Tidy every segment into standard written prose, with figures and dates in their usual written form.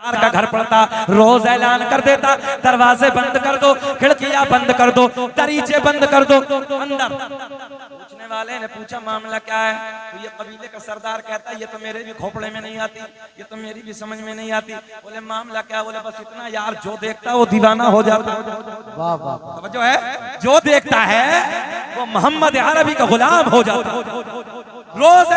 का घर पड़ता, रोज ऐलान कर देता, दरवाजे बंद कर दो, खिड़कियां बंद कर दो, दरीचे बंद कर दो। अंदर पूछने वाले ने पूछा मामला क्या है, तो ये कबीले का सरदार कहता है ये तो मेरे भी खोपड़े में नहीं आती, ये तो मेरी भी समझ में नहीं आती। बोले मामला क्या? बोले बस इतना यार, जो देखता है वो दीवाना हो जाता। वाह वाह, जो है जो देखता है वो मोहम्मद अरबी का गुलाम हो जाता। रोज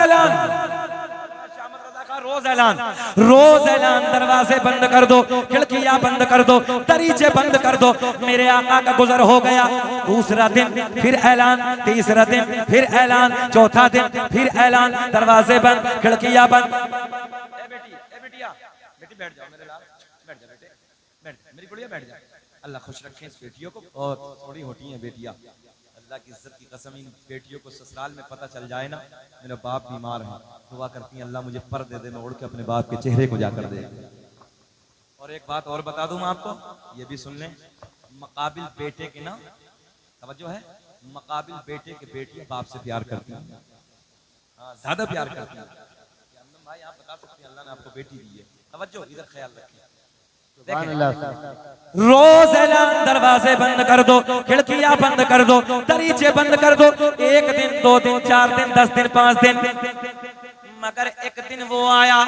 ऐलान, रोज ऐलान, दरवाजे बंद कर दो, खिड़कियां बंद कर दो, दरीचे बंद कर दो। मेरे आका का गुजर हो गया। दूसरा दिन फिर ऐलान, तीसरा दिन फिर ऐलान, चौथा दिन फिर ऐलान, दरवाजे बंद, खिड़कियां बंद। बेटी बैठ जाओ मेरे लाल, बैठ जा बेटे, बैठ जा मेरी गुड़िया, बैठ जा। अल्लाह खुश रखे इस बेटियों को, बहुत थोड़ी होती हैं बेटियां। अल्लाह की इज्जत की कसम, इन बेटियों को ससुराल में पता चल जाए ना मेरा बाप बीमार है, दुआ करती हैं अल्लाह मुझे पर दे दे, मैं उड़ के अपने बाप के चेहरे को जाकर दे। और एक बात और बता दूं आपको, ये भी सुन लें, मकाबिल बेटे के ना, तवज्जो है, मकाबिल बेटे के बेटियां बाप से प्यार करती हैं, ज्यादा प्यार करती हैं। भाई आप बता सकते हैं अल्लाह ने आपको बेटी दी है, तवज्जो इधर ख्याल रखिए। रोज ऐलान, दरवाजे बंद कर दो, खिड़कियां बंद कर दो, दरीचे बंद कर दो। एक दिन, 2 दिन, 4 दिन, 10 दिन, 5 दिन, मगर एक दिन वो आया,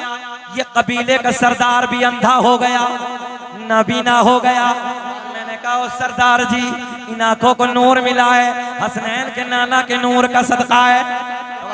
ये कबीले का सरदार भी अंधा हो गया, नाबीना हो गया। मैंने कहा ओ सरदार जी, इन आंखों को नूर मिला है, हसनैन के नाना के नूर का सदका है,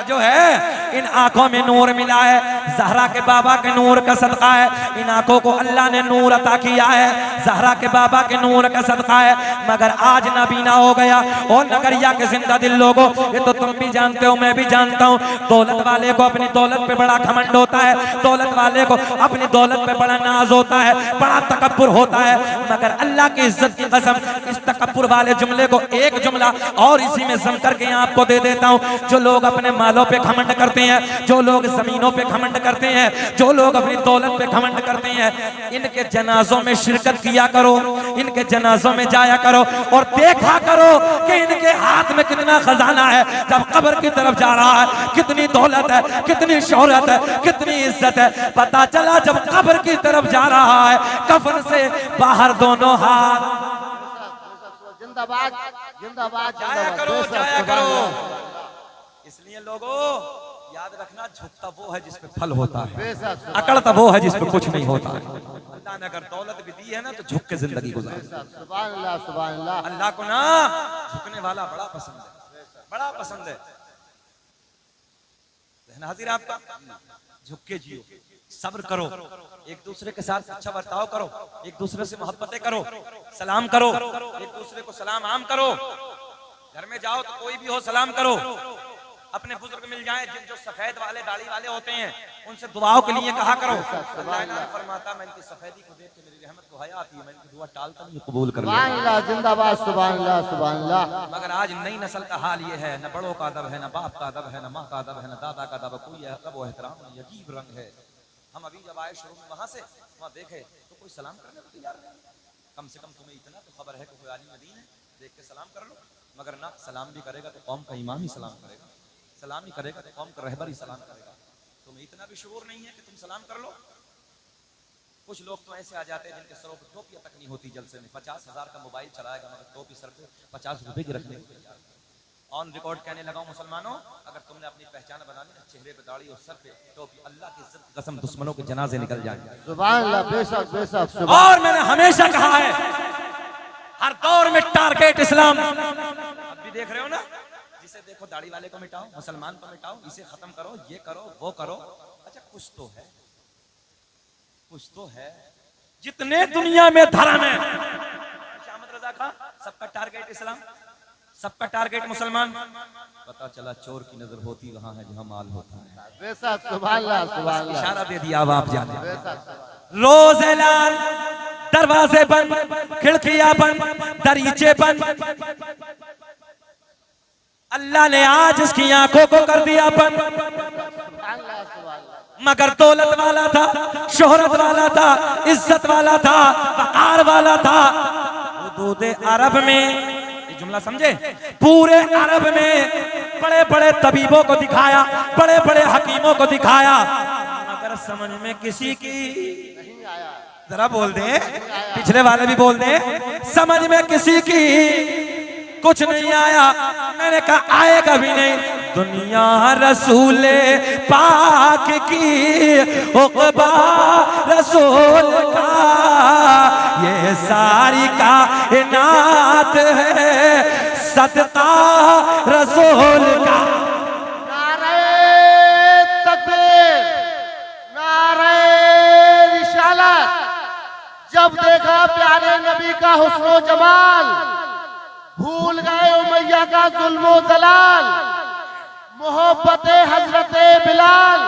जो है इन आंखों में नूर मिला है, ज़हरा के बाबा के नूर का सदका है, इन आंखों को अल्लाह ने नूर अता किया है, ज़हरा के बाबा के नूर का सदका है। मगर आज नाबीना हो गया। और नगरिया के जिंदा दिल लोगों, ये तो तुम भी जानते हो, मैं भी जानता हूँ, दौलत वाले को अपनी दौलत पे बड़ा घमंड होता है, दौलत वाले को अपनी दौलत पे बड़ा नाज होता है, बड़ा तकब्बुर होता है। मगर अल्लाह की इज्जत की कसम, इस तकब्बुर वाले जुमले को एक जुमला और इसी में जम करके आपको दे देता हूँ। जो लोग अपने मालों पे घमंड करते हैं, जो लोग जमीनों पे घमंड करते हैं, जो लोग अपनी दौलत पे घमंड करते हैं, इनके जनाजों में शिरकत किया करो, इनके जनाजों में जाया करो और देखा करो कि इनके हाथ में कितना खजाना है। जब कब्र की तरफ जा रहा है, कितनी दौलत है, कितनी शोहरत है, कितनी इज्जत है। पता चला जब कब्र की तरफ जा रहा है, कफन से बाहर दोनों हाथ। जिंदाबाद जिंदाबाद, जाया करो, जाया करो। इसलिए लोगों याद रखना, झुकता वो है जिसपे फल होता है, अकड़ता वो है जिसपे कुछ नहीं होता है। अल्लाह ने अगर दौलत भी दी है ना, तो झुक के जिंदगी गुजार। सुभान अल्लाह, सुभान अल्लाह। अल्लाह को ना झुकने वाला बड़ा पसंद है, बड़ा पसंद है। हाजिर आपका, झुक के जियो, सब्र करो, एक दूसरे के साथ अच्छा बर्ताव करो, एक दूसरे से मोहब्बतें करो, सलाम करो, एक दूसरे को सलाम आम करो। घर में जाओ तो कोई भी हो सलाम करो। अपने बुजुर्ग मिल जाएं जो सफेद वाले दाढ़ी वाले होते हैं, उनसे दुआओं के लिए कहा करो। अल्लाह ने फरमाता, मैं इनकी सफेदी को देख के मेरी रहमत को हया आती है, मैं इनकी दुआ टालता नहीं, कबूल कर लेता। सुभान अल्लाह, जिंदाबाद, सुभान अल्लाह, सुभान अल्लाह। मगर आज नई नस्ल का हाल ये है, न बड़ों का अदब है, न बाप का अदब है, न माँ का अदब है, न दादा का अदब, कोई अदब व एहतराम नहीं, अजीब रंग है। हम अभी जब आए शुरू में वहां से, वहां देखे तो कोई सलाम करने को तैयार नहीं। कम से कम तुम्हें इतना तो खबर है कि कोई आलिम दीन है, देख के सलाम कर लो। मगर ना, सलाम भी करेगा तो कौम का इमाम ही सलाम करेगा, सलाम ही करेगा तो कौम का रहबर ही सलाम करेगा। तुम्हें इतना भी शुऊर नहीं है कि तुम सलाम कर लो। कुछ लोग तो ऐसे आ जाते हैं जिनके सरों पर टोपियां तक नहीं होती जलसे में, 50,000 का मोबाइल चलाएगा मगर टोपी सर पे 50 रुपए की रखने को तैयार। ऑन रिकॉर्ड कहने लगा हूं मुसलमानों, अगर तुमने अपनी पहचान बनानी है, चेहरे पे दाढ़ी और सर पे टोपी, अल्लाह की इज्जत की कसम दुश्मनों के जनाजे निकल जाएंगे। सुभान अल्लाह, बेशक बेशक। और मैंने हमेशा कहा है, हर दौर में टारगेट इस्लाम। अब भी देख रहे हो ना, जिसे देखो दाढ़ी वाले को मिटाओ, मुसलमान को मिटाओ, इसे खत्म करो, ये करो, वो करो। अच्छा कुछ तो है, कुछ तो है। जितने दुनिया में धर्म है, अहमद रजा खां, सबका टारगेट इस्लाम, सबका टारगेट मुसलमान। पता चला चोर की नजर होती वहां है जहां माल होता है। बेशक, सुभान अल्लाह, सुभान अल्लाह। इशारा दे दिया, अब आप जाने। रोज ऐलान, दरवाजे बंद, खिड़कियां बंद, दरीचे बंद। अल्लाह ने आज इसकी आंखों को कर दिया बंद। मगर दौलत वाला था, शोहरत वाला था, इज्जत वाला था, वकार वाला था। हुदूद अरब में, ये जुमला समझे, पूरे अरब में बड़े बड़े तबीबों को दिखाया, बड़े बड़े हकीमों को दिखाया, मगर समझ में किसी की नहीं आया। जरा बोल दे, पिछले वाले भी बोल दे। समझ में किसी की कुछ नहीं आया, मैंने कहा आएगा भी नहीं। दुनिया रसूले पाक की, उक़बा रसूल का, ये सारी कायनात है सदका रसूल का। नारे तकबीर, नारे रिसालत। जब देखा प्यारे नबी का हुस्नो जमाल, भूल गए उमैया का जुल्मो जलाल। मोहब्बत हजरते बिलाल,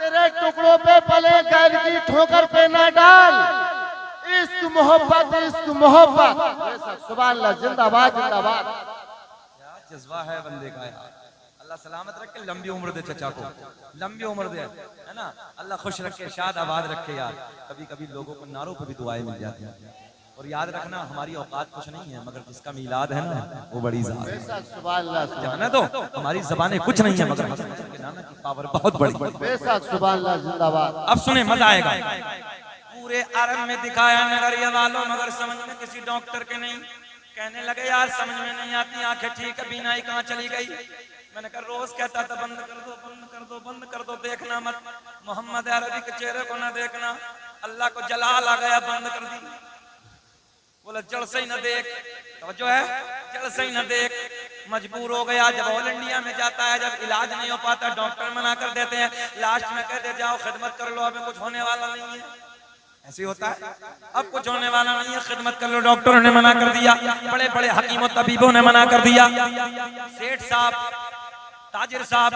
तेरे टुकड़ों पे पले गैर की ठोकर पे न डाल। इश्क मोहब्बत, इश्क मोहब्बत। सुभान अल्लाह, जिंदाबाद जिंदाबाद। क्या जज्बा है बंदे का यार। अल्लाह सलामत रखे, लंबी उम्र दे चचा को, लंबी उम्र दे, है ना। अल्लाह खुश रखे, शाद आबाद रखे यार। कभी कभी लोगों को नारों पे भी दुआएं मिल जाती हैं। और याद रखना, हमारी औकात कुछ नहीं है, मगर जिसका मीलाद है ना वो बड़ी ज़ात है। सुभान अल्लाह, जाना तो हमारी ज़बानें कुछ नहीं है, मगर हज़रत के नाना की पावर बहुत बड़ी। बेशक सुभान अल्लाह, जिंदाबाद। अब सुने, मजा आएगा। पूरे अरब में दिखाया नगरिया वालों, मगर समझ में किसी डॉक्टर के नहीं। कहने लगे यार समझ में नहीं आती, आंखें ठीक है, बीनाई कहाँ चली गई। मैंने कहा रोज कहता था बंद कर दो, बंद कर दो, बंद कर दो, देखना मत, मोहम्मद अरबी के चेहरे को ना देखना। अल्लाह को जलाल आ गया, बंद कर दी। बोला जड़ से ही न देख, जो है जड़ से ही न देख। मजबूर हो गया, जब ऑल इंडिया में जाता है, जब इलाज नहीं हो पाता, डॉक्टर मना कर देते हैं, लास्ट में कहते जाओ खिदमत कर लो, अभी कुछ होने वाला नहीं है। ऐसे होता है, अब कुछ होने वाला नहीं है, खिदमत कर लो। डॉक्टरों ने मना कर दिया, बड़े बड़े हकीमों तबीबों ने मना कर दिया। सेठ साहब, ताजिर साहब,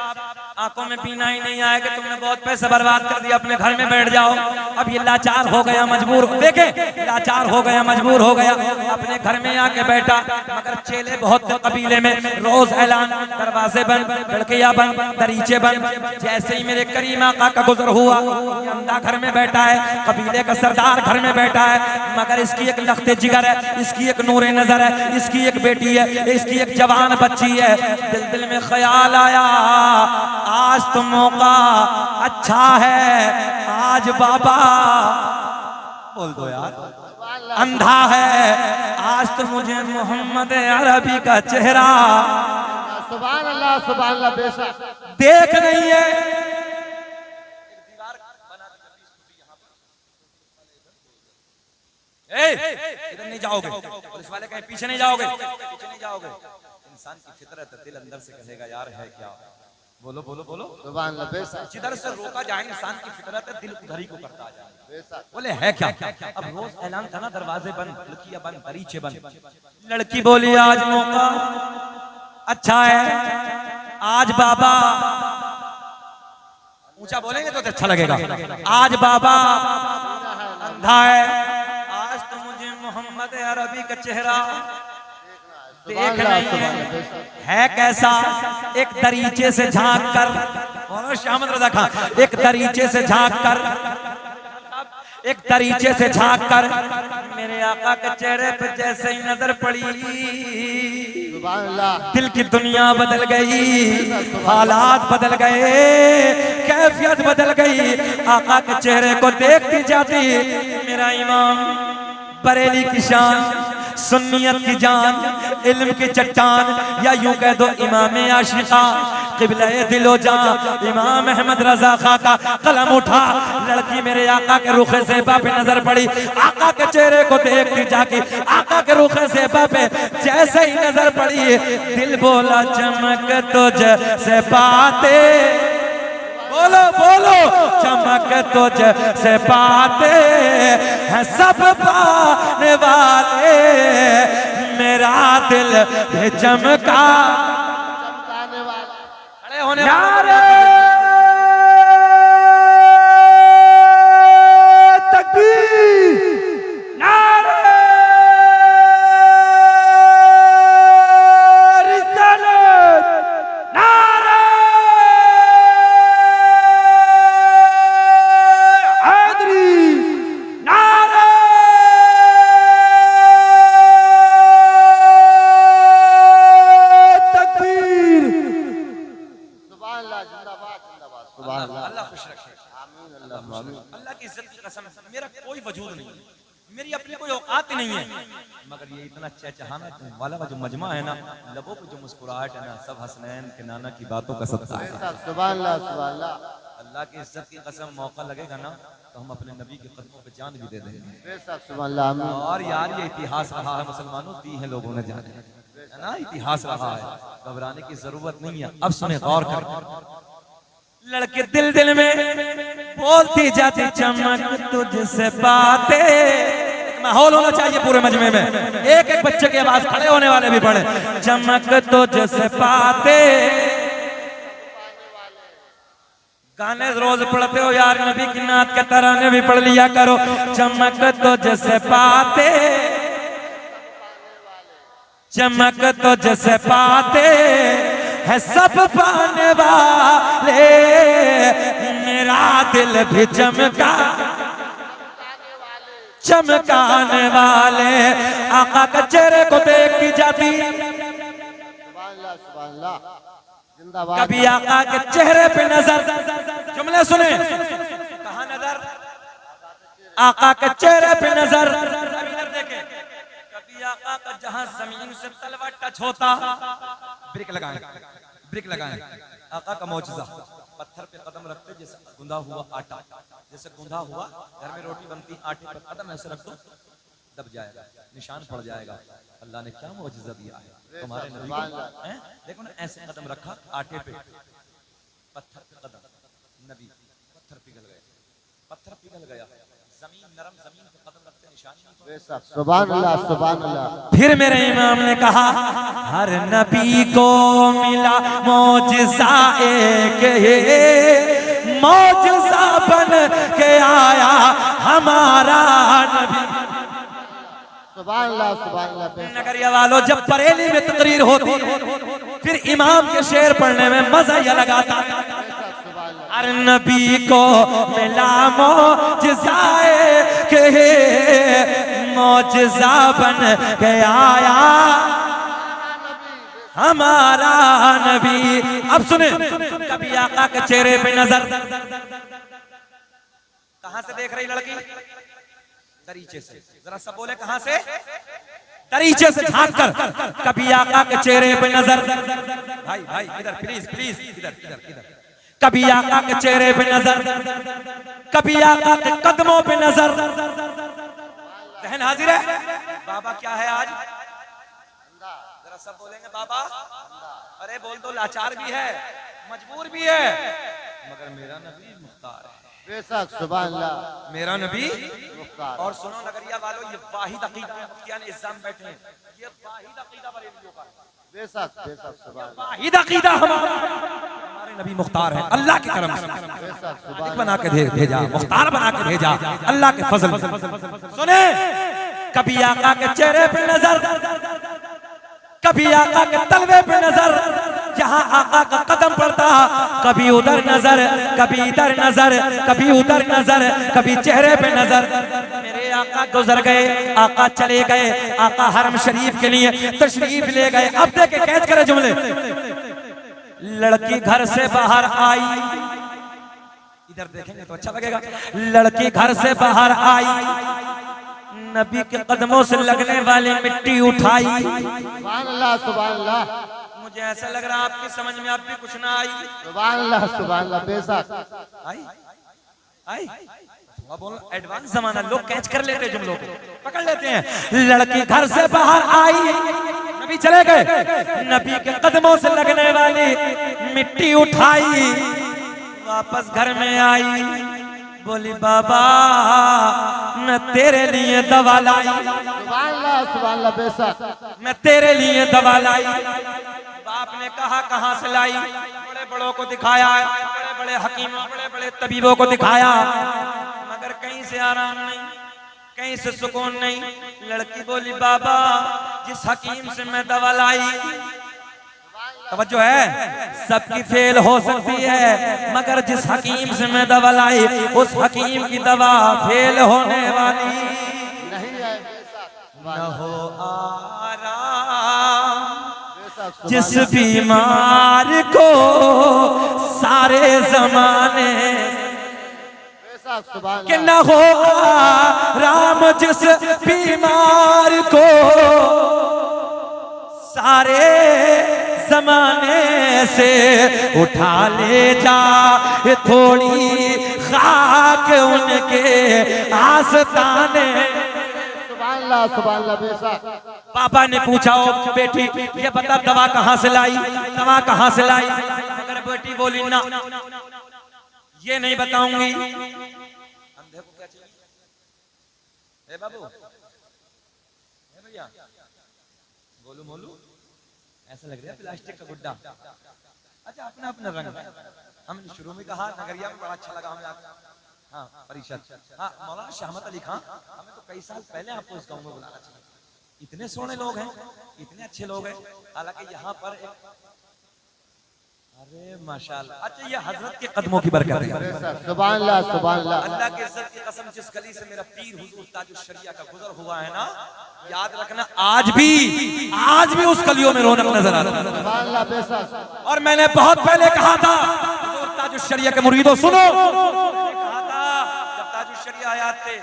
आंखों में पीना ही नहीं आएगा, तुमने बहुत पैसा बर्बाद कर दिया, अपने घर में बैठ जाओ। अब ये लाचार हो गया, मजबूर, देखे लाचार हो गया, मजबूर हो गया, अपने घर में आके बैठा। मगर चेले बहुत थे कबीले में, रोज ऐलान, दरवाजे बंद, खिड़कियां बंद, दरीचे बंद। जैसे ही मेरे करीम आका का गुजर हुआ, ये अंधा घर में बैठा है, कबीले का सरदार घर में बैठा है, मगर इसकी एक लख्ते जिगर है, इसकी एक नूरे नजर है, इसकी एक बेटी है, इसकी एक जवान बच्ची है। दिल दिल में ख्याल आया, आज तो मौका अच्छा है, आज बाबा बोल दो यार, अंधा है, आज तो मुझे मोहम्मद अरबी का चेहरा सुभान अल्लाह, सुभान अल्लाह। बेशक देख नहीं है। इधर नहीं जाओगे, पुलिस वाले कहे पीछे नहीं जाओगे, पीछे नहीं जाओगे। इंसान की फितरत है, दिल अंदर से कहेगा यार है क्या। बोलो बोलो बोलो, सुभान अल्लाह। बेशक जिधर से रोका जाए, इंसान की फितरत है, दिल उधर ही को करता जाए। बेशक बोले है क्या। अब रोज ऐलान था ना, दरवाजे बंद, खिड़कियां बंद, दरीचे बंद। लड़की बोली आज मौका अच्छा है, आज बाबा, ऊंचा बोलेंगे तो अच्छा लगेगा, आज बाबा अंधा है, आज तो मुझे मोहम्मद अरबी का चेहरा देख नहीं है कैसा। एक दरीचे से झांक कर, और शामद रजा खान, एक दरीचे से झांक कर, एक दरीचे से झांक कर मेरे आका के चेहरे पे जैसे ही नजर पड़ी, सुभान अल्लाह। दिल की दुनिया बदल गई, हालात बदल गए, कैफियत बदल गई। आका के चेहरे को देखती जाती, मेरा इमाम बरेली की शान, सुन्नियत की जान, इल्म की चट्टान, या यूं कह दो इमाम आशिका, क़िबला दिलो जान, इमाम अहमद रजा खां का कलम उठा। लड़की मेरे आका के रुखे ज़ेबा पे नजर पड़ी, आका के चेहरे को देखती जाके, आका के रुखे ज़ेबा पे जैसे ही नजर पड़ी, दिल बोला चमक तुझ से पाते, बोलो बोलो, चमक तुझ से पाते हैं सब पाने वाले, मेरा दिल भी चमका, चमकाने वाला। खड़े होने वाले तकबीर, नारे रिसालत, नारे हैदरी, नारे तकबीर। सुभान अल्लाह, जिंदाबाद। वजूद नहीं, मेरी अपनी कोई औकात ही नहीं है, मगर ये इतना चहचहाना वाला जो मजमा है ना, लबों पे जो मुस्कुराहट है ना, सब हसनैन के नाना की बातों का सत्ता है। सुभान अल्लाह, सुभान अल्लाह। अल्लाह की इज्जत की कसम, मौका लगेगा ना तो हम अपने नबी के कदमों पे जान भी दे देंगे। बेशक, सुभान अल्लाह। और यार ये इतिहास रहा है, मुसलमानों दी है लोगों ने जाने, है ना, इतिहास रहा है, घबराने की जरूरत नहीं है। अब सुने गौर कर, लड़के दिल दिल में बोलती जाती चमक तुझसे बातें, माहौल होना चाहिए पूरे मजमे में, एक एक बच्चे की आवाज, खड़े होने वाले भी पढ़े, चमक तुझसे बातें। गाने रोज पढ़ते हो यार, नबी की नात के तराने भी पढ़ लिया करो। चमक तुझसे पाते, चमक तुझसे पाते है सब पाने वाले, मेरा दिल भी चमका चमकाने वाले। आका के चेहरे को देख की जाती, सुभान अल्लाह, सुभान अल्लाह। जिंदाबाद। कभी आका के चेहरे पे नजर, जुमले सुने, कहाँ नजर, आका के चेहरे पे नजर, इधर देखें, कभी आका का जहां जमीन से तलवा टच होता, ब्रेक लगाएं, ब्रेक लगाएं, आका का मौजूदा, पत्थर पे कदम रखते जैसे गुंदा हुआ आटा, जैसे गुंदा हुआ घर में रोटी बनती, आटे पर कदम ऐसे रख दो, दब जाएगा, निशान पड़ जाएगा। अल्लाह ने क्या मौजूदा दिया है तुम्हारे नबी को, हैं? देखो ना, ऐसे कदम रखा आटे पे, पत्थर पे कदम, नबी पत्थर पिघल गए, पत्थर पिघल गया, जमीन नरम, जमीन पे कदम रखते निशान नहीं पड़ा। बेशक, सुभान अल्लाह, सुभान अल्लाह। फिर मेरे इमाम ने कहा, हर नबी को मिला मौजज़ा एक है, मौजज़ा बन के आया हमारा नबी। सुभान अल्लाह, सुभान अल्लाह। बेशक, नगरिया वालों, जब बरेली में तकरीर होती फिर इमाम के शेर पढ़ने में मजा यह लगाता, सुभान अल्लाह। हर नबी को मिला मौजज़ा के, मौजज़ा बन के आया हमारा नबी। अब सुने, कभी आका के चेहरे पे नजर, कहां से देख रही लड़की, दरीचे से, जरा सब बोले कहां से, दरीचे से झांक कर, कभी आका के चेहरे पे नजर, भाई भाई इधर प्लीज प्लीज, इधर इधर इधर, कभी आका के चेहरे पे नजर, कभी आका के कदमों पे नजर। बहन हाजिर है, बाबा क्या है आज, जरा सब बोलेंगे बाबा, अरे बोल दो, लाचार भी है, मजबूर भी है, मगर मेरा नबी मुख्तार है। बेशक, सुभान अल्लाह, मेरा नबी मुख्तार। और सुनो नगरिया वालों, ये वाहिद अकीदा है, मुफ्तियान इस्लाम बैठे हैं, ये वाहिद अकीदा बरेलियों का है, बेशक, बेशक, सुभान अल्लाह। वाहिद अकीदा हमारे नबी मुख्तार है, अल्लाह के करम से बेशक, सुभान बना के भेजा, मुख्तार बना के भेजा, अल्लाह के फजल। सुने, कभी आका के चेहरे पे नजर, कभी आका के तलवे पे नजर, जहां आका का कदम पड़ता, कभी उधर नजर, कभी इधर नजर, कभी उधर नजर, कभी चेहरे पे नजर। मेरे आका गुजर गए, आका चले गए, आका हरम शरीफ के लिए तशरीफ ले गए। अब देखे, कैच करे जुमले, लड़की घर से बाहर आई, इधर देखेंगे तो अच्छा लगेगा, लड़की घर से बाहर आई, नबी के कदमों से लगने वाली मिट्टी उठाई। सुभान अल्लाह, सुभान अल्लाह। मुझे ऐसा लग रहा है आपकी समझ में अब भी कुछ ना आई, सुभान अल्लाह, सुभान अल्लाह। बेशक, आई आई, थोड़ा बोलो, एडवांस जमाना, लोग कैच कर लेते हैं, जुमलों को पकड़ लेते हैं। लड़की घर से बाहर आई, नबी चले गए, नबी के कदमों से लगने वाली मिट्टी उठाई, वापस घर में आई, बोली बाबा मैं तेरे लिए दवा लाई, सुभान अल्लाह, सुभान अल्लाह। बेशक, मैं तेरे लिए दवा लाई। बाप ने कहा कहां से लाई, बड़े बड़ों को दिखाया, बड़े बड़े हकीमों, बड़े बड़े तबीबों को दिखाया, मगर कहीं से आराम नहीं, कहीं से सुकून नहीं। लड़की बोली बाबा जिस हकीम से मैं दवा लाई, तवज्जो है, सबकी फेल हो सकती है, मगर जिस हकीम से मैं दवा लाई, उस हकीम की दवा फेल होने वाली नहीं है। बेशक, न हो आराम, बेशक, जिस बीमार को सारे जमाने बेशक, कि न हो राम जिस बीमार को सारे जमाने से उठा ले जा, थोड़ी खाक उनके आस्ताने। सुभान अल्लाह बेशक। पापा ने पूछा, ओ बेटी ये बता दवा कहाँ से लाई, दवा कहाँ से लाई? अगर बेटी बोली ना ये नहीं बताऊंगी। अंधे को क्या चाहिए? ए बाबू, ए भैया, गोलू मोलू ऐसा लग रहा है प्लास्टिक का गुड्डा। अच्छा अपना अपना रंग है। हमने शुरू में कहा नगरिया में बड़ा अच्छा लगा हमें आपका, हाँ परिषद, हाँ मौलाना शाहमत अली खान, हमें तो कई साल पहले आपको उस गाँव में बुलाना चाहिए। इतने सोने लोग हैं, इतने अच्छे लोग हैं। हालांकि यहाँ पर एक अरे माशाल्लाह, अच्छा ये हजरत के कदमों की बरकत है। सुभान अल्लाह सुभान अल्लाह। अल्लाह के इज्जत की कसम, जिस गली से मेरा पीर हुजूर ताजुल शरिया का गुजर हुआ है ना, याद रखना आज भी उस गलियों में रौनक नजर आता है। सुभान अल्लाह बेशक। और मैंने बहुत पहले कहा था हुजूर ताजुल शरिया के मुरीदों सुनो, कहा था जब ताजुल शरिया आयात थे,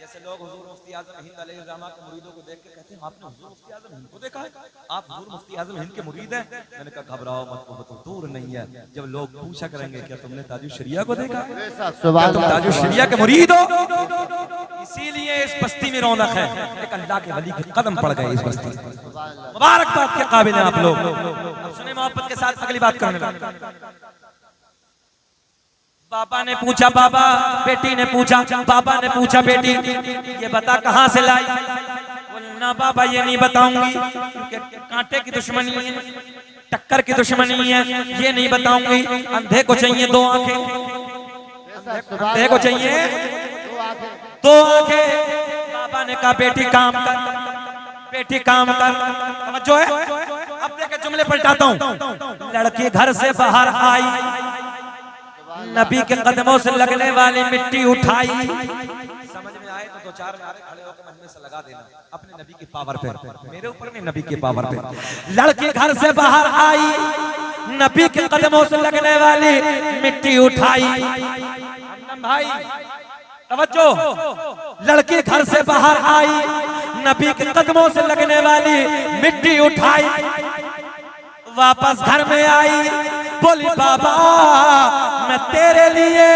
जैसे लोग हुजूर मुफ्ती आजम हिंद अलैहिर्रहमा के मुरीदों को देख के कहते हैं आपने हुजूर मुफ्ती आजम हिंद को देखा है, आप हुजूर मुफ्ती आजम हिंद के मुरीद हैं? मैंने कहा घबराओ मत, वो तो दूर नहीं है। जब लोग पूछा करेंगे क्या तुमने ताजुल शरिया को देखा है, सुभान तुम ताजुल शरिया के मुरीद हो? इसीलिए इस बस्ती में रौनक है। एक अल्लाह के वली के कदम पड़ गए इस बस्ती में, मुबारकबाद के काबिल हैं आप लोग। अब सुने मोहब्बत के साथ अगली बात करने लगे। बाबा ने पूछा, बाबा बेटी ने पूछा, बाबा ने पूछा बेटी ये बता कहाँ से लाई? ना बाबा ये नहीं बताऊंगी क्योंकि कांटे की दुश्मनी है, टक्कर की दुश्मनी है, ये नहीं बताऊंगी। अंधे को चाहिए दो आंखें, अंधे को चाहिए दो आंखें। बाबा ने कहा बेटी काम कर, बेटी काम कर। जो है अब देखे जुमले पलटाता हूँ। लड़की घर से बाहर आई, नबी के कदमों से लगने वाली मिट्टी उठाई। समझ में आए तो दो चार नारे खड़े होकर मन में से लगा देना अपने नबी की पावर पे, मेरे ऊपर नहीं नबी की पावर पे। लड़की घर से बाहर आई, नबी के कदमों से लगने वाली मिट्टी उठाई। भाई तवज्जो, लड़की घर से बाहर आई, नबी के कदमों से लगने वाली मिट्टी उठाई। वापस घर में आई, बोली बाबा मैं तेरे लिए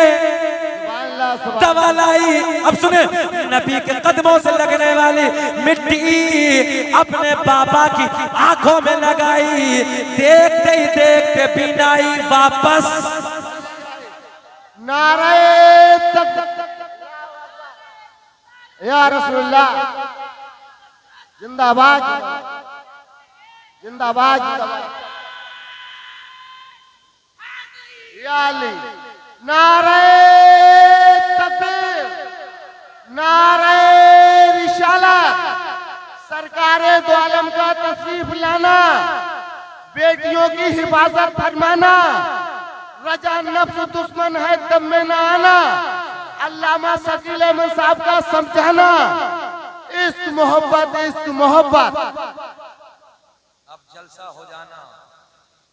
दवा लाई। अब सुने, नबी के कदमों से लगने वाली मिट्टी अपने बाबा की आंखों में लगाई। देखते ही देखते बीनाई वापस। नारे या रसूलुल्लाह जिंदाबाद जिंदाबाद या अली। नारे तकबीर, नारे रिसालत, सरकारे दो आलम का तशरीफ लाना, बेटियों की हिफाजत फरमाना, रजा नफ्स दुश्मन है दम में न आना, अल्लामा शकील अहमद साहब का समझाना, इश्क मोहब्बत इश्क मोहब्बत। अब जलसा हो जाना,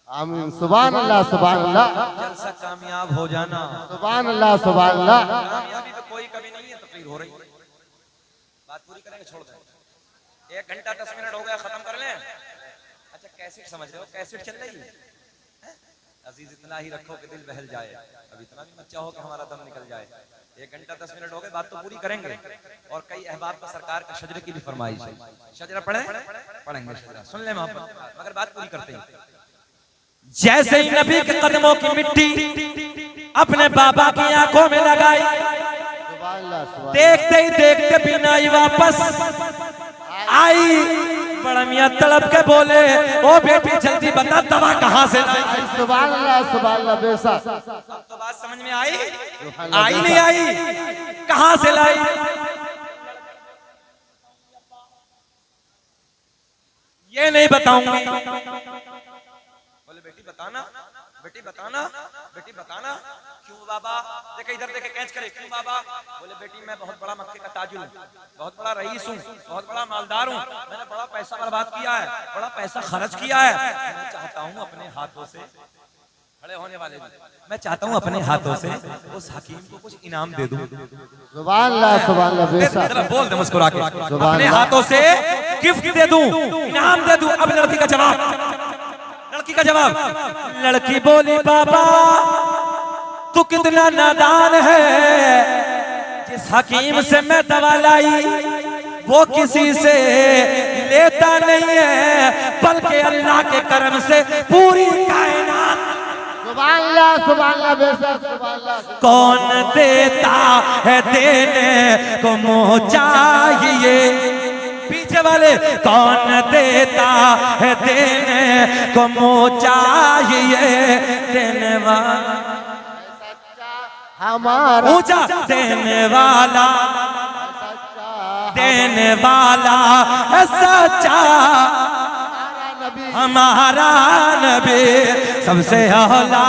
आमीन। सुभान अल्लाह सुभान अल्लाह। जलसा कामयाब हो जाना, सुभान अल्लाह सुभान अल्लाह। कामयाबी तो कोई कभी नहीं है, तकरीर हो रही। बात पूरी करेंगे, छोड़ दें। 1 घंटा 10 मिनट हो गया, खत्म कर लें। अच्छा कैसेट समझ रहे हो, कैसेट चल रही है। अजीज इतना ही रखो कि दिल बहल जाए, अब इतना भी मत चाहो कि हमारा दम निकल जाए। 1 घंटा 10 मिनट हो गए, बात तो पूरी करेंगे। और कई अहबाब पर सरकार का शजरे की भी फरमाइश है। शजरा पढ़ेंगे शजरा, सुन ले मोहब्बत, मगर बात पूरी करते हैं। जैसे ही नबी के कदमों की मिट्टी अपने बाबा की आंखों में लगाई, देखते ही देखते बीनाई वापस आई। बड़ा मियां तड़प के बोले, ओ बेटी जल्दी बता दवा कहाँ से लाई? सुभान अल्लाह बेशक। अब तो बात समझ में आई? आई नहीं आई? कहाँ से लाई? ये नहीं बताऊंगी। बोले बेटी बताना, बेटी बताना, बेटी बताना। क्यों बाबा? देखे इधर देखे, कैच करे। क्यों बाबा? बोले बेटी मैं बहुत बड़ा मक्के का ताजुल हूँ, बहुत बड़ा रईस हूँ, बहुत बड़ा मालदार हूँ। मैंने बड़ा पैसा बर्बाद किया है, बड़ा पैसा खर्च किया है। मैं चाहता हूँ अपने हाथों से खड़े होने वाले भी। मैं चाहता हूँ अपने हाथों से उस हकीम को कुछ इनाम दे दूं। सुभान अल्लाह बेशक। जरा बोल दे मुस्कुरा के, सुभान अपने अल्लाह। हाथों से गिफ्ट दे दूं, इनाम दे दूं। अब लड़की का जवाब, लड़की का जवाब, लड़की बोली बाबा तू कितना नादान है, जिस हकीम से मैं दवा लाई वो किसी से लेता नहीं है, बल्कि अल्लाह के करम से पूरी कायनात। सुभान अल्लाह बेशक। सुभान अल्लाह। कौन देता है देने को मुँह चाहिए, पीछे वाले कौन देता है देने को मुँह चाहिए, देने वाला हमारा ऊंचा, देने वाला देने वाला है सच्चा हमारा नबी, सबसे औला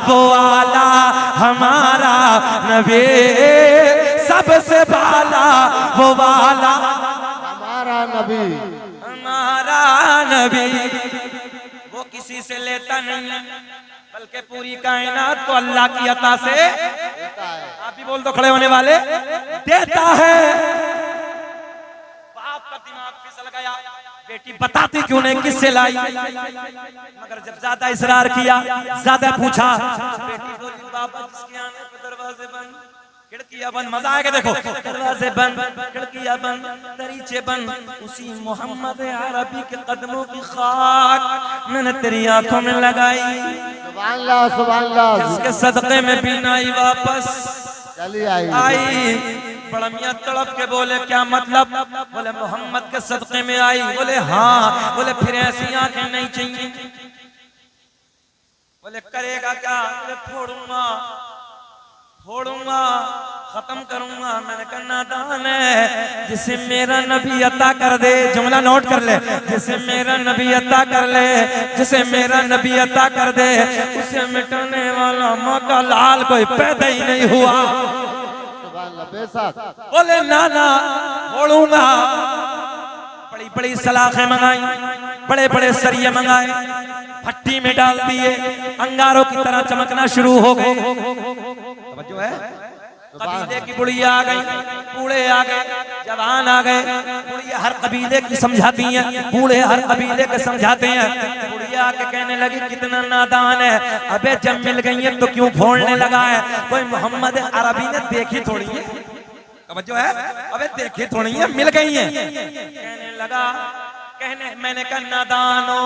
वो आला हमारा नबी, सबसे बाला वो वाला हमारा नबी, हमारा नबी। वो किसी से लेता नहीं है, बल्कि पूरी कायनात को अल्लाह की अता से, आप भी बोल दो खड़े होने वाले, देता है। बाप का दिमाग फिसल गया, बेटी बताती क्यों नहीं किससे लाई, मगर जब ज्यादा इसरार किया, ज्यादा पूछा, बेटी बोली बाबा जिसके आने पे दरवाजे बंद, खिड़कियां बंद, मजा आएगा देखो, दरवाजे बंद, खिड़कियां बंद, दरीचे बंद, उसी मोहम्मद अरबी के कदमों की खाक मैंने तेरी आंखों में लगाई, सुभान अल्लाह। जिसके सदक़े में बीना आई वापस चली आई। बड़ा मियां तड़प के बोले क्या मतलब, बोले मोहम्मद के सदक़े में आई, बोले हाँ, बोले फिर ऐसी आंखें नहीं चाहिए, बोले करेगा क्या, बोले फोड़ूंगा फोड़ूंगा खत्म करूंगा। मैंने कहा नादान है, जिसे मेरा नबी अता कर दे, जुमला नोट कर ले, जिसे मेरा नबी अता कर ले, जिसे मेरा नबी अता कर दे, उसे मिटाने वाला मौका लाल कोई पैदा ही नहीं हुआ। बोले नाना फोड़ूंगा, बड़ी बड़ी सलाखें मंगाई, बड़े बड़े सरिये मंगाए, भट्टी में डाल दिए, अंगारों की तरह चमकना शुरू हो गए। जो है कबीले की बुढ़िया आ गई, बूढ़े आ गए, जवान आ गए, बुढ़िया हर कबीले की समझाती हैं, बूढ़े हर कबीले के समझाते हैं। बुढ़िया आके कहने लगी कितना नादान है, अबे जब मिल गई है तो क्यों फोड़ने लगा है, कोई मोहम्मद अरबी ने देखी थोड़ी है, जो है अबे देखी थोड़ी है, मिल गई है। कहने लगा, कहने मैंने कहा नादानो,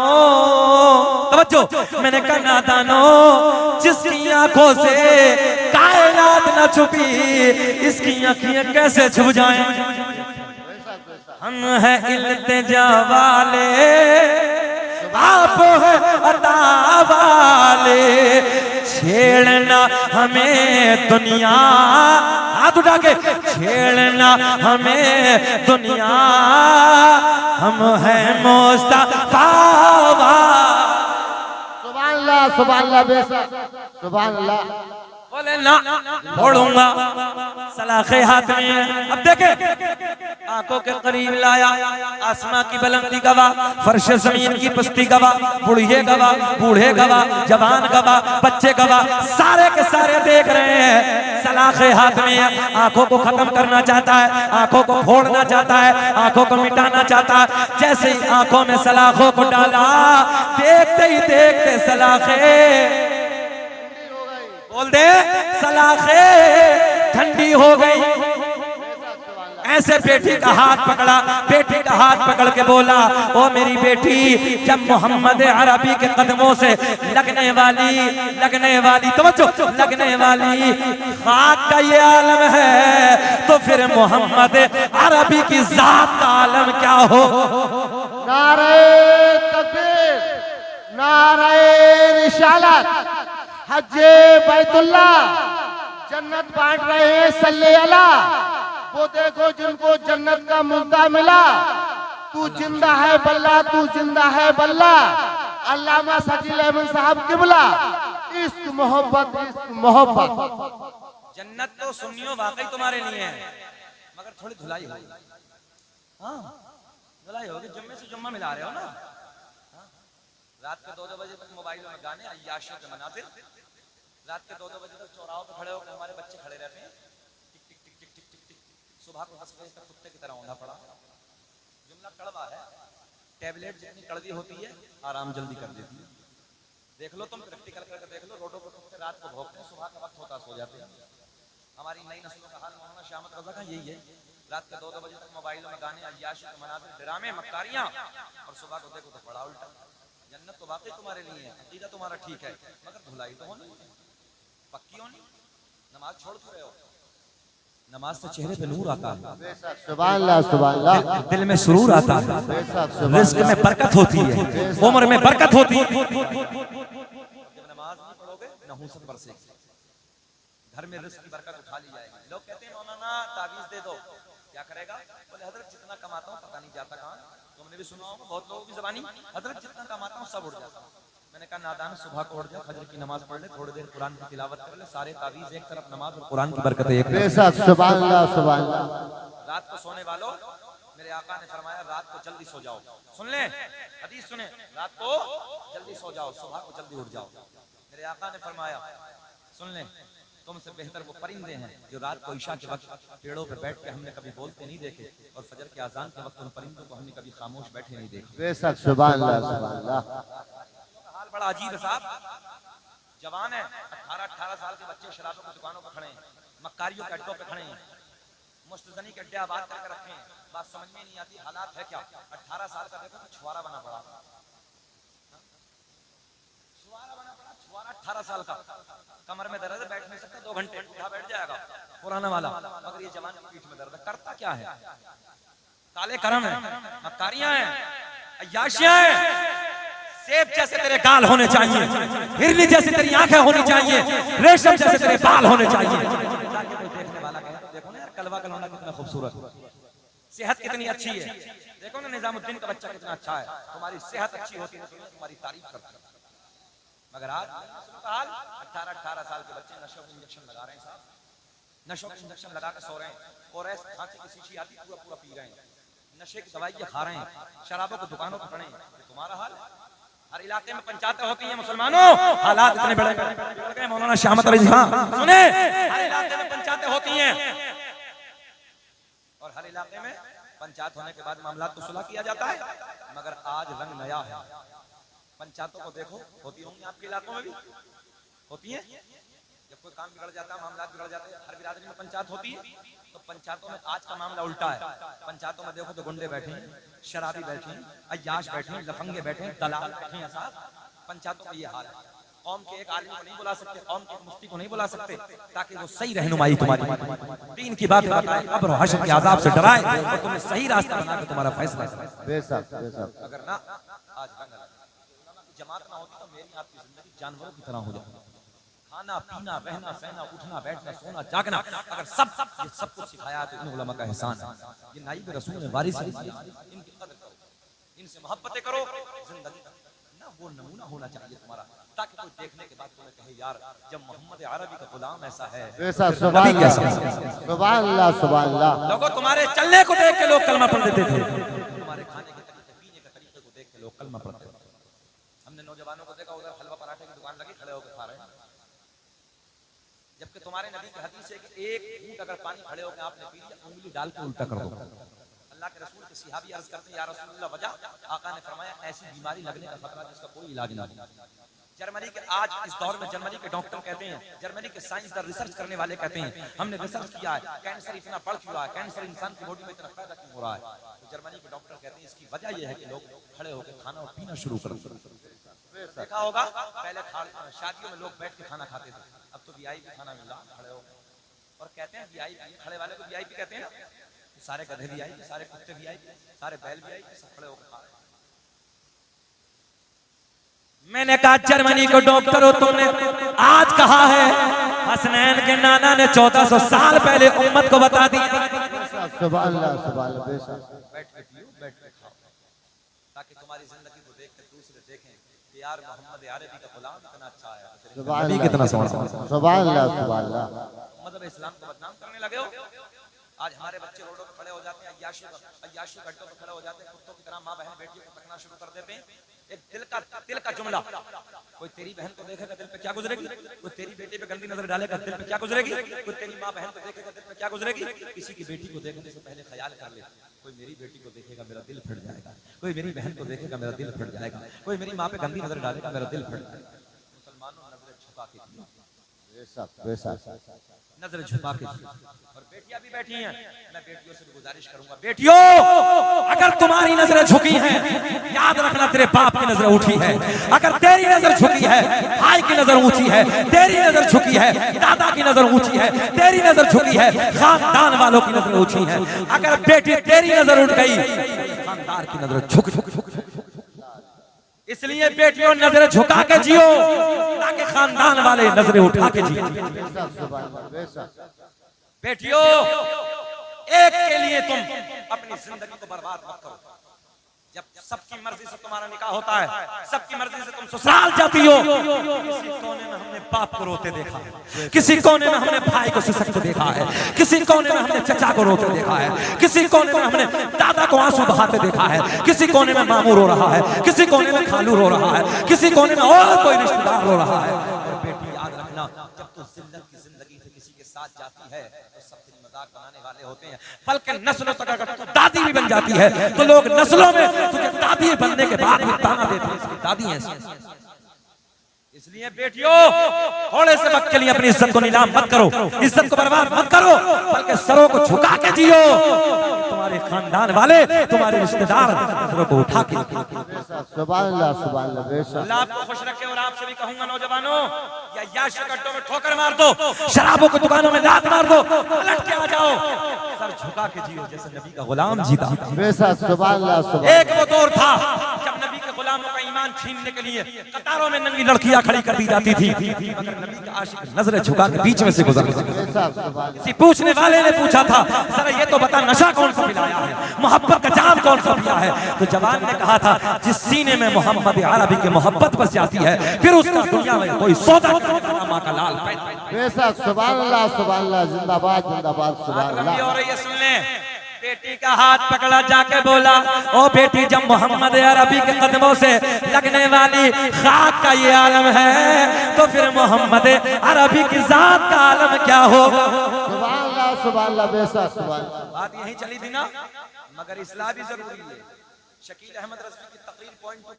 तवज्जो, मैंने कहा नादानो, जिसकी आंखों से कायनात न छुपी, इसकी आंखें कैसे छुप जाएं। हम हैं इल्तिजा वाले, आप है अता वाले, छेड़ना हमें दुनिया, हाथ उठा के, छेड़ना हमें दुनिया, हम हैं मुस्तफा। सुभान अल्लाह बेशक। सुभान अल्लाह। बोले ना फोड़ूंगा, सलाखे हाथ में है। अब देखे आंखों के करीब लाया, आसमां की बुलंदी गवा, फर्श जमीन की पस्ती गवा, बुढ़िए गवा, बूढ़े गवा, जवान गवा, बच्चे गवा, सारे के सारे देख रहे हैं, सलाखे हाथ में है। आंखों को खत्म करना चाहता है, आंखों को फोड़ना चाहता है, आंखों को मिटाना चाहता है। जैसे ही आंखों में सलाखों को डाला, देखते ही देखते सलाखे, बोल दे सलाखे ठंडी हो गई। ऐसे बेटी का हाथ पकड़ा, बेटी का हाथ पकड़ के बोला, ओ मेरी बेटी, जब मोहम्मद अरबी के कदमों से लगने वाली तवज्जो, लगने वाली खाक का ये आलम है, तो फिर मोहम्मद अरबी की जात का आलम क्या हो। नारे तकबीर, नारे रिसालत, हज्जे बैतुल्ला, जन्नत बांट रहे हैं सल्ले अला, वो देखो जिनको जन्नत का मुद्दा मिला। तू जिंदा है बल्ला, तू जिंदा है बल्ला। अल्लामा शकील अहमद साहब किबला, इश्क मोहब्बत, इश्क मोहब्बत। जन्नत तो सुन्नियों वाकई तुम्हारे लिए है, मगर थोड़ी धुलाई होगी। हाँ धुलाई होगी, जुम्मे से जुम्मा मिला रहे हो ना, रात के 2-2 बजे तक मोबाइल में गाने, अय्याशों के मनाजिर, रात के 2-2 बजे तक चौराहों पे खड़े होकर हमारे बच्चे खड़े रहते हैं, टिक टिक टिक टिक टिक टिक टिक। सुबह को 10 बजे तक कुत्ते की तरह होना पड़ा। जुमला कड़वा है, टैबलेट जितनी कड़वी होती है आराम जल्दी कर देती है। देख लो, तुम प्रैक्टिकल करके देख लो, रोडों पर कुत्ते रात को भौंकते हैं, सुबह का वक्त होता सो जाते हैं। हमारी नई नस्लों का हाल मौलाना शाह अहमद रज़ा का यही है, रात के 2-2 बजे तक मोबाइल में गाने, अय्याशी के मनाज़िर, ड्रामे, मक्कारियां, और सुबह को देखो तो बड़ा उल्टा। जन्नत तो वाकई तुम्हारे लिए है, अकीदा तुम्हारा ठीक है, मगर धुलाई तो होनी पक्की होनी। नमाज छोड़ क्यों रहे हो? नमाज से चेहरे पे नूर आता है, सुभान अल्लाह, सुभान अल्लाह, दिल में सुरूर आता है, रिज़्क़ में बरकत होती है, उम्र में बरकत होती है। जब नमाज नहीं पढ़ोगे नहूसत बरसेगी, घर में रिज़्क़ की बरकत उठा ली जाएगी। लोग कहते हैं मौलाना ताबीज़ दे दो, क्या करेगा? बोले हजरत जितना कमाता हूँ पता नहीं जाता कहाँ। तुमने भी सुना होगा बहुत लोगों की ज़बानी, हजरत जितना कमाता हूँ सब उड़ जाता हूँ। मैंने कहा नादान, सुबह को उठ जाओ, फजर की नमाज पढ़ ले, थोड़ी देर कुरान की तिलावत कर ले, सारे ताबीज़ एक तरफ, नमाज और कुरान की बरकत एक तरफ। बेशक, सुभान अल्लाह, सुभान अल्लाह। रात को सोने वालों, मेरे आका ने फरमाया रात को जल्दी सो जाओ। सुन ले हदीस सुने, रात को जल्दी सो जाओ, सुबह को जल्दी उठ जाओ। मेरे आका ने फरमाया सुन ले, तुमसे बेहतर वो परिंदे हैं जो रात को ईशा के वक्त पेड़ों पे बैठ के हमने कभी बोलते नहीं देखे, और फजर के अजान के वक्त उन परिंदों को हमने कभी खामोश बैठे नहीं देखे। बेशक, सुभान अल्लाह, सुभान अल्लाह। हाल बड़ा अजीब है साहब, जवान है, 18-18 साल के बच्चे शराबों की दुकानों पर खड़े हैं, मक्कारियों के अड्डों पे खड़े हैं, मुस्तजनी के अड्डे आबाद करके रखे हैं। बात समझ में नहीं आती, हालात है क्या? 18 साल का देखो तो छुआरा बना पड़ा, छुआरा बना पड़ा, छुआरा 18 साल का, कमर में दर्द है, बैठ नहीं सकता, 2 घंटे उठा बैठ जाएगा पुराना वाला, मगर ये जवान की पीठ में दर्द है। करता क्या है? काले करम है, मक्कारियां हैं, अय्याशियां हैं। सेब जैसे तेरे गाल होने चाहिए, हिरनी जैसी तेरी आंखें होनी चाहिए, रेशम जैसे तेरे बाल होने चाहिए। देखने वाला देखो ना यार, कलवा कलौना कितना खूबसूरत, सेहत कितनी अच्छी है। देखो ना निजामुद्दीन का बच्चा कितना अच्छा है। तुम्हारी सेहत अच्छी होती है तो तुम्हारी तारीफ करता है, मगर आज 18-18 साल के बच्चे नशे के इंजेक्शन लगा रहे हैं साहब, नशों के इंजेक्शन लगा के सो रहे हैं, और ऐसे खांसी की शीशी आती पूरा पूरा पी रहे हैं, नशे की दवाइयां खा रहे हैं, शराबों की दुकानों पर खड़े हैं। तुम्हारा हाल हर इलाके में पंचायतें होती हैं मुसलमानों, हालात इतने बड़े गए मौलाना शाह अहमद रज़ा सुने, हर इलाके में पंचायतें होती हैं, और हर इलाके में पंचायत होने के बाद मामला तो सुलह किया जाता है, मगर आज रंग नया है। पंचायतों को देखो, होती होंगी आपके इलाकों में भी होती है। जब कोई काम बिगड़ जाता है, मामला बिगड़ जाते हैं, हर बिरादरी में पंचायत होती है। तो पंचायतों में आज का मामला उल्टा है। पंचायतों में देखो तो गुंडे बैठे हैं, शराबी बैठे हैं, अय्याश बैठे हैं, लफंगे बैठे हैं, दलाल बैठे हैं साहब। पंचायतों का ये हाल है। कौम के एक आलिम को नहीं बुला सकते, कौम के एक मुफ्ती को नहीं बुला सकते, ताकि वो सही रहनुमाई तुम्हारी दीन की बात बताए, कब्र और हश्र के अज़ाब से डराए और तुम्हें सही रास्ता बना के तुम्हारा फैसला करे। बेशक, बेशक। अगर ना आज जमात ना होती तो मेरी आपकी जिंदगी जानवरों की तरह हो जाती। खाना पीना, रहना सहना, उठना बैठना, सोना जागना, अगर सब कुछ सिखाया तो इन उलमा का एहसान है। ये नाइब रसूल ने वारिस है, इनकी कदर करो, इनसे मोहब्बतें करो। जिंदगी ना वो नमूना होना चाहिए तुम्हारा, ताकि कोई देखने के बाद तुम्हें कहे यार जब मोहम्मद अरबी का गुलाम ऐसा है। बेशक, सुभान अल्लाह, सुभान अल्लाह, सुभान अल्लाह। लोगों तुम्हारे चलने को देख के लोग कलमा पढ़ देते थे, तुम्हारे खाने के तरीके, पीने के तरीके को देख के लोग कलमा पढ़ते थे। हमने नौजवानों को देखा, उधर हलवा पराठे की दुकान लगी, खड़े होकर खा रहे हैं, जबकि तुम्हारे नबी की हदीस है कि एक घूंट अगर पानी खड़े होकर आपने पी लिया, उंगली डाल के उल्टा कर दो। अल्लाह के रसूल के सहाबी अर्ज करते हैं या रसूलुल्लाह वजह, आका ने फरमाया ऐसी बीमारी लगने का खतरा जिसका कोई इलाज नहीं। जर्मनी के आज इस दौर में जर्मनी के डॉक्टर कहते हैं, जर्मनी के साइंसदान रिसर्च करने वाले कहते हैं हमने रिसर्च किया है, कैंसर इतना बढ़ चुका है, कैंसर इंसान की बॉडी में इतना पैदा क्यों हो रहा है। तो जर्मनी के डॉक्टर कहते हैं इसकी वजह यह है कि लोग खड़े होकर खाना और पीना शुरू कर देते। देखा होगा पहले शादियों में लोग बैठ के खाना खाते थे, अब तो वीआईपी खाना मिल रहा खड़े हो। और कहते हैं वीआईपी, खड़े वाले को वीआईपी कहते हैं ना, सारे गधे वीआईपी, सारे कुत्ते वीआईपी, सारे बैल वीआईपी, सब खड़े होकर खा रहे हैं। मैंने कहा जर्मनी को डॉक्टर हो तुमने आज कहा है, हसनैन के नाना ने 1400 साल पहले उम्मत को बता दिया। सुभान अल्लाह, सुभान अल्लाह। बेशक, बैठ के पियो, बैठ के खाओ, ताकि तुम्हारी जिंदगी को देख कर दूसरे देखें कि यार मोहम्मद अरबी का गुलाम इतना अच्छा है, सुभान अल्लाह, कितना सोना। सुभान अल्लाह, सुभान अल्लाह। मतलब इस्लाम को बदनाम करने लगे हो। आज हमारे बच्चे रोडों पे खड़े हो जाते हैं, अय्याशी घाटों पे खड़े हो जाते हैं, कुत्तों की तरह माँ बहन बेटियों को तकना शुरू कर देते हैं। एक दिल का जुमला, कोई तेरी बहन को देखेगा दिल पे क्या गुजरेगी, कोई तेरी बेटी पे गंदी नजर डालेगा दिल पे क्या गुजरेगी, कोई तेरी माँ बहन को देखेगा दिल पे क्या गुजरेगी। किसी की बेटी को देखने से पहले ख्याल कर ले, कोई मेरी बेटी को देखेगा मेरा दिल फट जाएगा, कोई मेरी बहन को देखेगा मेरा दिल फट जाएगा, कोई मेरी माँ पे गंदी नजर डालेगा मेरा दिल फट जाएगा। मुसलमानों नजर झुका के दिया, नजर झुका के दिया। और बेटियां भी बैठी हैं, मैं बेटियों से भी गुजारिश करूंगा, बेटियों अगर तुम्हारी नजरें झुकी हैं, याद रखना तेरे बाप की नजर उठी है। अगर तेरी नजर झुकी है, भाई की नजर ऊंची है, तेरी नजर झुकी है, दादा की नजर ऊंची है, तेरी नजर झुकी है, खानदान वालों की नजर ऊंची है। अगर बेटी तेरी नजर उठ गई, खानदान की नजर झुक झुक झुक झुक। इसलिए बेटियों नजरें झुका के जियो, ताकि खानदान वाले नजरें उठा के जियो। बेटियों एक के लिए तुम अपनी जिंदगी को बर्बाद मत करो। जब सबकी मर्जी से तुम्हारा निकाह होता है, सबकी मर्जी से तुम ससुराल जाती हो, किसी कोने में हमने बाप को रोते देखा है, किसी कोने में हमने भाई को सिसकते देखा है, किसी कोने में हमने चचा को रोते देखा है, किसी कोने में हमने दादा को आंसू बहाते देखा है, किसी कोने में मामू रो रहा है, किसी कोने में खालू रो रहा है, किसी कोने में और कोई रिश्तेदार रो रहा है। और बेटी याद रखना, जब तू जिंदगी से किसी के साथ जाती है तो सब तेरी मजाक बनाने वाले होते हैं, बल्कि नस्लों तक अगर तू दादी भी बन जाती है तो लोग नस्लों में तुझे दादी बनने के बाद भी ताना देते हैं, इसकी दादी है। इसलिए बेटियों थोड़े से वक्त के लिए अपनी इज्जत को नीलाम मत करो, इज्जत को बर्बाद मत करो, बल्कि सरों को झुका के जियो। तुम्हारे खानदान वाले, तुम्हारे रिश्तेदार सरों को उठा के। सुभान अल्लाह, सुभान अल्लाह, बेशक अल्लाह आपको खुश रखे। और आपसे भी कहूंगा नौजवानों, या याशी गड्ढों में ठोकर मार दो, शराबों की दुकानों में लात मार दो, पलट के आ जाओ, सर झुका के जियो जैसे नबी का गुलाम जीता। बेशक सुभान अल्लाह, सुभान एक वो दौर था जब नबी के गुलामों का ईमान छीनने के लिए कतारों में नंगी लड़कियां खड़ी कर दी जाती थी, मगर नबी का आशिक नजरें झुका के बीच में से गुजर गया। किसी पूछने वाले ने पूछा था, जरा ये तो बता नशा कौन सा पिलाया है, मोहब्बत का जाम कौन सा पिया है? तो जवान ने कहा था, जिस सीने में मोहम्मद अरबी की मोहब्बत बस जाती है, फिर उसका दुनिया में कोई सौदा माँ का लाल। बेशक सुभान अल्लाह, सुभान अल्लाह, जिंदाबाद जिंदाबाद, सुभान अल्लाह। और ये सुन ले, बेटी का हाथ पकड़ा, जाके बोला, ओ बेटी जब मोहम्मद अरबी के कदमों से लगने वाली खाक का ये आलम है, तो फिर मोहम्मद अरबी की जात का आलम क्या होगा? सुभान अल्लाह, सुभान अल्लाह, बेशक सुभान। बात यही चली थी ना, मगर इस्लाह भी जरूरी है। शकील अहमद रज़वी की तकरीर पॉइंट